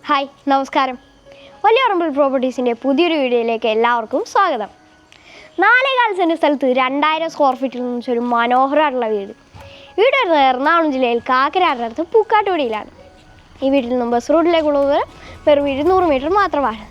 Hi നമസ്കാരം. വലിയറമ്പിൽ പ്രോപ്പർട്ടീസിൻ്റെ പുതിയൊരു വീഡിയോയിലേക്ക് എല്ലാവർക്കും സ്വാഗതം. 4.25 സെൻറ്റ് സ്ഥലത്ത് 2000 സ്ക്വയർ ഫീറ്റിൽ നിന്നൊരു മനോഹരമായിട്ടുള്ള വീട് വരുന്നത് എറണാകുളം ജില്ലയിൽ കാക്കനാടിൻ്റെ അടുത്ത് പൂക്കാട്ടുപടിയിലാണ്. ഈ വീട്ടിൽ നിന്നും ബസ് റൂട്ടിലേക്കുള്ള ദൂരം വെറും 200 മീറ്റർ മാത്രമാണ്.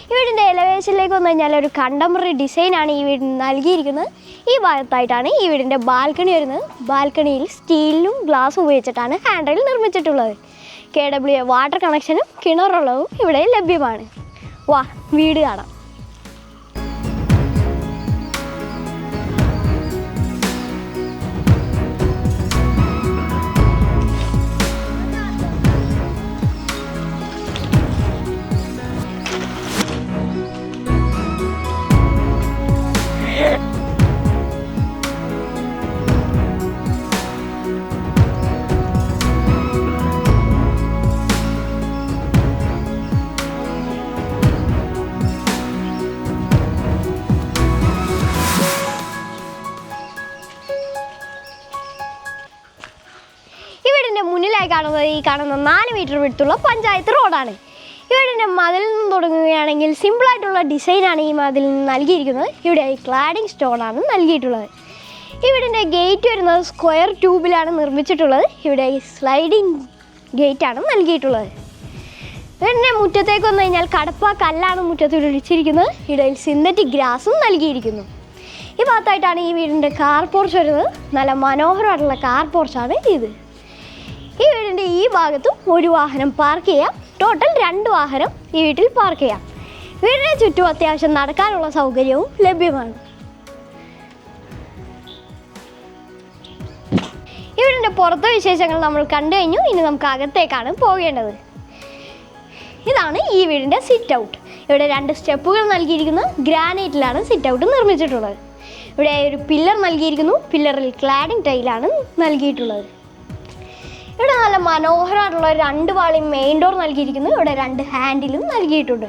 ഈ വീടിൻ്റെ എലവേഷനിലേക്ക് വന്നു കഴിഞ്ഞാൽ ഒരു കണ്ടംപററി ഡിസൈനാണ് ഈ വീടിന് നൽകിയിരിക്കുന്നത്. ഈ ഭാഗത്തായിട്ടാണ് ഈ വീടിൻ്റെ ബാൽക്കണി വരുന്നത്. ബാൽക്കണിയിൽ സ്റ്റീലും ഗ്ലാസും ഉപയോഗിച്ചിട്ടാണ് ഹാൻഡ് റെയിൽ നിർമ്മിച്ചിട്ടുള്ളത്. KWA വാട്ടർ കണക്ഷനും കിണറുള്ളതും ഇവിടെ ലഭ്യമാണ്. വാ വീട് കാണാം. മുന്നിലായി കാണുന്ന 4 മീറ്റർ വിടുത്തുള്ള പഞ്ചായത്ത് റോഡാണ്. ഇവിടെ മതിലിൽ നിന്ന് തുടങ്ങുകയാണെങ്കിൽ സിമ്പിളായിട്ടുള്ള ഡിസൈനാണ് ഈ മതിലിന് നൽകിയിരിക്കുന്നത്. ഇവിടെ ക്ലാഡിംഗ് സ്റ്റോണാണ് നൽകിയിട്ടുള്ളത്. ഇവിടെ ഗേറ്റ് വരുന്നത് സ്ക്വയർ ട്യൂബിലാണ് നിർമ്മിച്ചിട്ടുള്ളത്. ഇവിടെ സ്ലൈഡിങ് ഗേറ്റാണ് നൽകിയിട്ടുള്ളത്. ഇവിടെ മുറ്റത്തേക്ക് വന്നു കഴിഞ്ഞാൽ കടപ്പ കല്ലാണ് മുറ്റത്ത് ഒഴിച്ചിരിക്കുന്നത്. ഇടയിൽ സിന്തറ്റിക് ഗ്രാസും നൽകിയിരിക്കുന്നു. ഈ ഭാഗത്തായിട്ടാണ് ഈ വീടിൻ്റെ കാർ പോർച്ച് വരുന്നത്. നല്ല മനോഹരമായിട്ടുള്ള കാർ പോർച്ചാണ് ഇത്. ഈ വീടിൻ്റെ ഈ ഭാഗത്തും ഒരു വാഹനം പാർക്ക് ചെയ്യാം. ടോട്ടൽ 2 വാഹനം ഈ വീട്ടിൽ പാർക്ക് ചെയ്യാം. വീടിന് ചുറ്റും അത്യാവശ്യം നടക്കാനുള്ള സൗകര്യവും ലഭ്യമാണ്. ഈ വീടിൻ്റെ പുറത്തെ വിശേഷങ്ങൾ നമ്മൾ കണ്ടു കഴിഞ്ഞു. ഇനി നമുക്ക് അകത്തേക്കാണ് പോകേണ്ടത്. ഇതാണ് ഈ വീടിൻ്റെ സിറ്റ് ഔട്ട്. ഇവിടെ 2 സ്റ്റെപ്പുകൾ നൽകിയിരിക്കുന്നു. ഗ്രാനൈറ്റിലാണ് സിറ്റ് ഔട്ട് നിർമ്മിച്ചിട്ടുള്ളത്. ഇവിടെ ഒരു പില്ലർ നൽകിയിരിക്കുന്നു. പില്ലറിൽ ക്ലാഡിംഗ് ടൈലാണ് നൽകിയിട്ടുള്ളത്. ഇവിടെ നല്ല മനോഹരമായിട്ടുള്ള 2 വാളി മെയിൻ ഡോർ നൽകിയിരിക്കുന്നു. ഇവിടെ 2 ഹാൻഡിലും നൽകിയിട്ടുണ്ട്.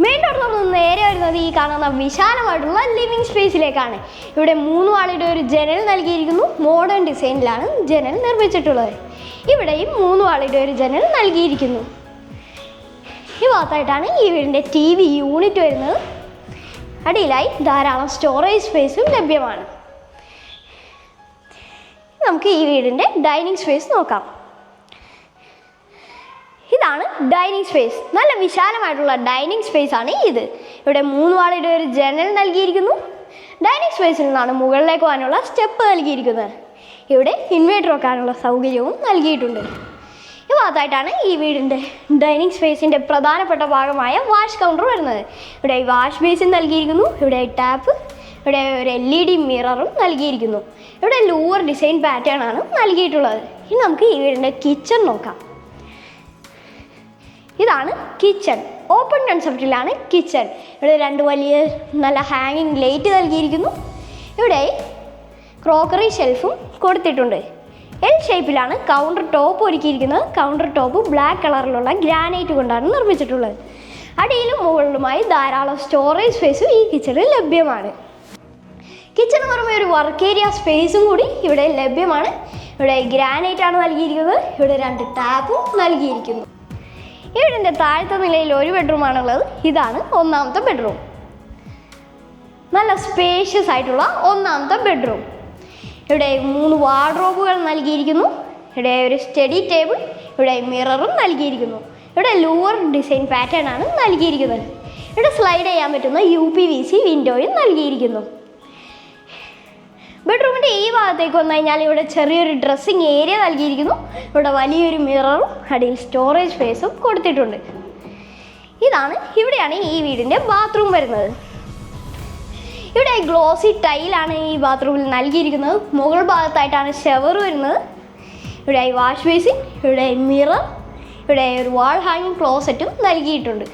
മെയിൻ ഡോർ തുറന്ന് നേരെ വരുന്നത് ഈ കാണുന്ന വിശാലമായിട്ടുള്ള ലിവിങ് സ്പേസിലേക്കാണ്. ഇവിടെ 3 വാളിയുടെ ഒരു ജനൽ നൽകിയിരിക്കുന്നു. മോഡേൺ ഡിസൈനിലാണ് ജനൽ നിർമ്മിച്ചിട്ടുള്ളത്. ഇവിടെയും 3 വാളിയുടെ ഒരു ജനൽ നൽകിയിരിക്കുന്നു. ഈ ഭാഗത്തായിട്ടാണ് ഈ വീടിൻ്റെ TV യൂണിറ്റ് വരുന്നത്. അടിയിലായി ധാരാളം സ്റ്റോറേജ് സ്പേസും ലഭ്യമാണ്. നമുക്ക് ഈ വീടിൻ്റെ ഡൈനിങ് സ്പേസ് നോക്കാം. ഇതാണ് ഡൈനിങ് സ്പേസ്. നല്ല വിശാലമായിട്ടുള്ള ഡൈനിങ് സ്പേസ് ആണ് ഇത്. ഇവിടെ 3 വാളിയുടെ ഒരു ജനൽ നൽകിയിരിക്കുന്നു. ഡൈനിങ് സ്പേസിൽ നിന്നാണ് മുകളിലേക്ക് പോകാനുള്ള സ്റ്റെപ്പ് നൽകിയിരിക്കുന്നത്. ഇവിടെ ഇൻവേർട്ടർ വെക്കാനുള്ള സൗകര്യവും നൽകിയിട്ടുണ്ട്. ഈ ഭാഗത്തായിട്ടാണ് ഈ വീടിൻ്റെ ഡൈനിങ് സ്പേസിൻ്റെ പ്രധാനപ്പെട്ട ഭാഗമായ വാഷ് കൗണ്ടർ വരുന്നത്. ഇവിടെ വാഷ് ബേസിൻ നൽകിയിരിക്കുന്നു. ഇവിടെ ടാപ്പ്, ഇവിടെ ഒരു LED മിററും നൽകിയിരിക്കുന്നു. ഇവിടെ ലൂവർ ഡിസൈൻ പാറ്റേൺ ആണ് നൽകിയിട്ടുള്ളത്. ഇനി നമുക്ക് ഈ വീടിൻ്റെ കിച്ചൺ നോക്കാം. ഇതാണ് കിച്ചൺ. Open കൺസെപ്റ്റിലാണ് kitchen. ഇവിടെ 2 വലിയ നല്ല ഹാങ്ങിങ് ലൈറ്റ് നൽകിയിരിക്കുന്നു. ഇവിടെ ക്രോക്കറി ഷെൽഫും കൊടുത്തിട്ടുണ്ട്. L ഷേപ്പിലാണ് കൗണ്ടർ ടോപ്പ് ഒരുക്കിയിരിക്കുന്നത്. കൗണ്ടർ ടോപ്പ് ബ്ലാക്ക് കളറിലുള്ള ഗ്രാനൈറ്റ് കൊണ്ടാണ് നിർമ്മിച്ചിട്ടുള്ളത്. അടിയിലും മുകളിലുമായി ധാരാളം സ്റ്റോറേജ് സ്പേസും ഈ കിച്ചണിൽ ലഭ്യമാണ്. കിച്ചണ് പുറമെ ഒരു വർക്ക് ഏരിയ സ്പേസും കൂടി ഇവിടെ ലഭ്യമാണ്. ഇവിടെ ഗ്രാനൈറ്റ് ആണ് നൽകിയിരിക്കുന്നത്. ഇവിടെ 2 ടാപ്പും നൽകിയിരിക്കുന്നു. ഈ വീടിൻ്റെ താഴത്തെ നിലയിൽ ഒരു ബെഡ്റൂമാണുള്ളത്. ഇതാണ് 1ാമത്തെ ബെഡ്റൂം. നല്ല സ്പേഷ്യസ് ആയിട്ടുള്ള 1ാമത്തെ ബെഡ്റൂം. ഇവിടെ 3 വാർഡ്രോബുകൾ നൽകിയിരിക്കുന്നു. ഇവിടെ ഒരു സ്റ്റഡി ടേബിൾ, ഇവിടെ മിററും നൽകിയിരിക്കുന്നു. ഇവിടെ ലൂവർ ഡിസൈൻ പാറ്റേൺ ആണ് നൽകിയിരിക്കുന്നത്. ഇവിടെ സ്ലൈഡ് ചെയ്യാൻ പറ്റുന്ന UPVC വിൻഡോയും നൽകിയിരിക്കുന്നു. ബെഡ്റൂമിൻ്റെ ഈ ഭാഗത്തേക്ക് വന്നു കഴിഞ്ഞാൽ ഇവിടെ ചെറിയൊരു ഡ്രസ്സിങ് ഏരിയ നൽകിയിരിക്കുന്നു. ഇവിടെ വലിയൊരു മിററും അടിയിൽ സ്റ്റോറേജ് സ്പേസും കൊടുത്തിട്ടുണ്ട്. ഇവിടെയാണ് ഈ വീടിൻ്റെ ബാത്റൂം വരുന്നത്. ഇവിടെ ഗ്ലോസി ടൈലാണ് ഈ ബാത്റൂമിൽ നൽകിയിരിക്കുന്നത്. മുകൾ ഭാഗത്തായിട്ടാണ് ഷവർ വരുന്നത്. ഇവിടെ വാഷ് ബേസിൻ, ഇവിടെ മിറർ, ഇവിടെ ഒരു വാൾ ഹാങ്ങിങ് ക്ലോസറ്റും നൽകിയിട്ടുണ്ട്.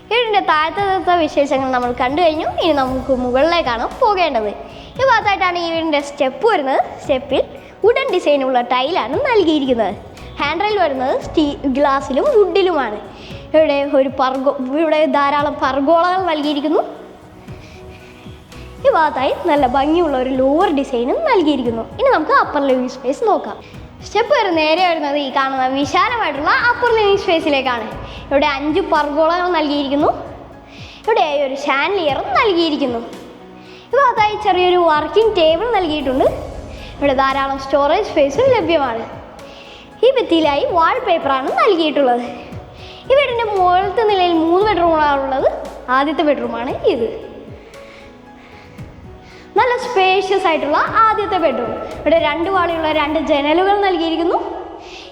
വീടിൻ്റെ താഴത്തെ വിശേഷങ്ങൾ നമ്മൾ കണ്ടു കഴിഞ്ഞു. ഇനി നമുക്ക് മുകളിലേക്കാണ് പോകേണ്ടത്. ഈ ഭാഗത്തായിട്ടാണ് ഈ വീടിൻ്റെ സ്റ്റെപ്പ് വരുന്നത്. സ്റ്റെപ്പിൽ വുഡൻ ഡിസൈനുള്ള ടൈലാണ് നൽകിയിരിക്കുന്നത്. ഹാൻഡ് റെയിൽ വരുന്നത് ഗ്ലാസിലും വുഡിലുമാണ്. ഇവിടെ ധാരാളം പർഗോളകൾ നൽകിയിരിക്കുന്നു. ഈ ഭാഗത്തായി നല്ല ഭംഗിയുള്ള ഒരു ലോവർ ഡിസൈനും നൽകിയിരിക്കുന്നു. ഇനി നമുക്ക് അപ്പർ ലിവിംഗ് സ്പേസ് നോക്കാം. സ്റ്റെപ്പ് നേരെ വരുന്നത് ഈ കാണുന്ന വിശാലമായിട്ടുള്ള അപ്പർ ലിവിംഗ് സ്പേസിലേക്കാണ്. ഇവിടെ 5 പർഗോളകൾ നൽകിയിരിക്കുന്നു. ഇവിടെ ഒരു ഷാൻലിയറും നൽകിയിരിക്കുന്നു. ഇതായി ചെറിയൊരു വർക്കിംഗ് ടേബിൾ നൽകിയിട്ടുണ്ട്. ഇവിടെ ധാരാളം സ്റ്റോറേജ് സ്പേസും ലഭ്യമാണ്. ഈ ഭിത്തിയിലായി വാൾപേപ്പറാണ് നൽകിയിട്ടുള്ളത്. ഈ വീടിൻ്റെ മുകളിലത്തെ നിലയിൽ 3 ബെഡ്റൂമുകളാണുള്ളത്. ആദ്യത്തെ ബെഡ്റൂമാണ് ഇത്. നല്ല സ്പേഷ്യസ് ആയിട്ടുള്ള ആദ്യത്തെ ബെഡ്റൂം. ഇവിടെ 2 വാളിയുള്ള 2 ജനലുകൾ നൽകിയിരിക്കുന്നു.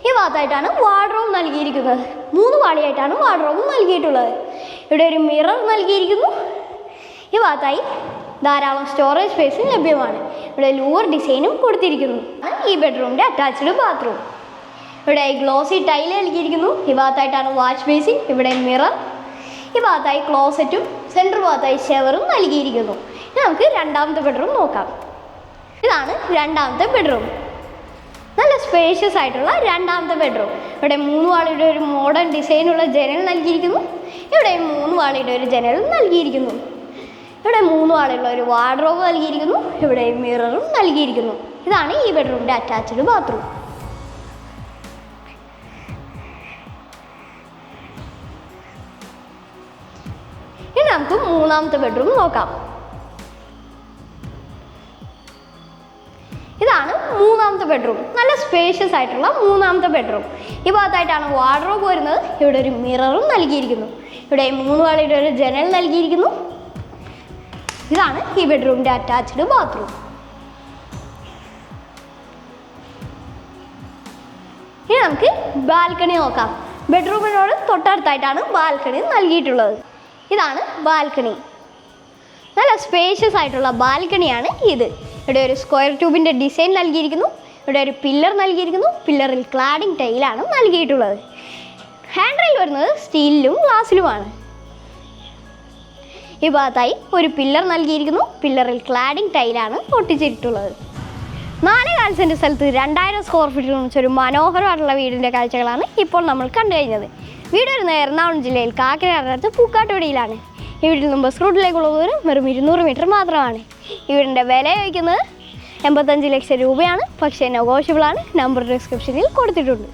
ഈ ഭാഗത്തായിട്ടാണ് വാർഡ്രോബ് നൽകിയിരിക്കുന്നത്. 3 വാളിയായിട്ടാണ് വാർഡ്രോബ് നൽകിയിട്ടുള്ളത്. ഇവിടെ ഒരു മിറർ നൽകിയിരിക്കുന്നു. ഈ ഭാഗത്തായി ധാരാളം സ്റ്റോറേജ് സ്പേസും ലഭ്യമാണ്. ഇവിടെ ലൂവർ ഡിസൈനും കൊടുത്തിരിക്കുന്നു. ഈ ബെഡ്റൂമിൻ്റെ അറ്റാച്ച്ഡ് ബാത്റൂം. ഇവിടെ ഗ്ലോസി ടൈൽ നൽകിയിരിക്കുന്നു. ഈ ഭാഗത്തായിട്ടാണ് വാഷ് ബേസിൻ. ഇവിടെ മിറർ. ഈ ഭാഗത്തായി ക്ലോസറ്റും സെൻറ്റർ ഭാഗത്തായി ഷവറും നൽകിയിരിക്കുന്നു. ഇനി നമുക്ക് രണ്ടാമത്തെ ബെഡ്റൂം നോക്കാം. ഇതാണ് രണ്ടാമത്തെ ബെഡ്റൂം. നല്ല സ്പേഷ്യസ് ആയിട്ടുള്ള രണ്ടാമത്തെ ബെഡ്റൂം. ഇവിടെ 3 വാളിയുടെ ഒരു മോഡേൺ ഡിസൈനുള്ള ജനൽ നൽകിയിരിക്കുന്നു. ഇവിടെ 3 വാളിയുടെ ഒരു ജനൽ നൽകിയിരിക്കുന്നു. ഇവിടെ 3 വാളിയുള്ള ഒരു വാർഡ്രോബ് നൽകിയിരിക്കുന്നു. ഇവിടെ മിററും നൽകിയിരിക്കുന്നു. ഇതാണ് ഈ ബെഡ്റൂമിൻ്റെ അറ്റാച്ച്ഡ് ബാത്റൂം. ഇനി നമുക്ക് മൂന്നാമത്തെ ബെഡ്റൂം നോക്കാം. ഇതാണ് മൂന്നാമത്തെ ബെഡ്റൂം. നല്ല സ്പേഷ്യസ് ആയിട്ടുള്ള മൂന്നാമത്തെ ബെഡ്റൂം. ഈ ഭാഗത്തായിട്ടാണ് വാർഡ്രോബ് വരുന്നത്. ഇവിടെ ഒരു മിററും നൽകിയിരിക്കുന്നു. ഇവിടെ 3 വാളിയുടെ ഒരു ജനൽ നൽകിയിരിക്കുന്നു. ഇതാണ് ഈ ബെഡ്റൂമിൻ്റെ അറ്റാച്ച്ഡ് ബാത്റൂം. ഇനി നമുക്ക് ബാൽക്കണി നോക്കാം. ബെഡ്റൂമിനോട് തൊട്ടടുത്തായിട്ടാണ് ബാൽക്കണി നൽകിയിട്ടുള്ളത്. ഇതാണ് ബാൽക്കണി. നല്ല സ്പേഷ്യസ് ആയിട്ടുള്ള ബാൽക്കണിയാണ് ഇത്. ഇവിടെ ഒരു സ്ക്വയർ ട്യൂബിൻ്റെ ഡിസൈൻ നൽകിയിരിക്കുന്നു. ഇവിടെ ഒരു പില്ലർ നൽകിയിരിക്കുന്നു. പില്ലറിൽ ക്ലാഡിംഗ് ടൈലാണ് നൽകിയിട്ടുള്ളത്. ഹാൻഡ് റെയിൽ വരുന്നത് സ്റ്റീലിലും ഗ്ലാസ്സിലുമാണ്. ഈ ഭാഗത്തായി ഒരു പില്ലർ നൽകിയിരിക്കുന്നു. പില്ലറിൽ ക്ലാഡിംഗ് ടൈലാണ് ഒട്ടിച്ചിട്ടുള്ളത്. 4.4 സെൻറ്റ് സ്ഥലത്ത് 2000 സ്ക്വയർ ഫീറ്റിൽ നിർമ്മിച്ചൊരു മനോഹരമായിട്ടുള്ള വീടിൻ്റെ കാഴ്ചകളാണ് ഇപ്പോൾ നമ്മൾ കണ്ടു കഴിഞ്ഞത്. വീട് വരുന്നത് എറണാകുളം ജില്ലയിൽ കാക്കനാടിനടുത്ത് പൂക്കാട്ടുപടിയിലാണ്. ഈ വീട്ടിൽ നിന്ന് ബസ് റൂട്ടിലേക്കുള്ള ദൂരം വെറും 200 മീറ്റർ മാത്രമാണ്. ഈ വീടിൻ്റെ വില ചോദിക്കുന്നത് 85 ലക്ഷം രൂപയാണ്. പക്ഷേ നെഗോഷ്യബിളാണ്. നമ്പർ ഡിസ്ക്രിപ്ഷനിൽ കൊടുത്തിട്ടുണ്ട്.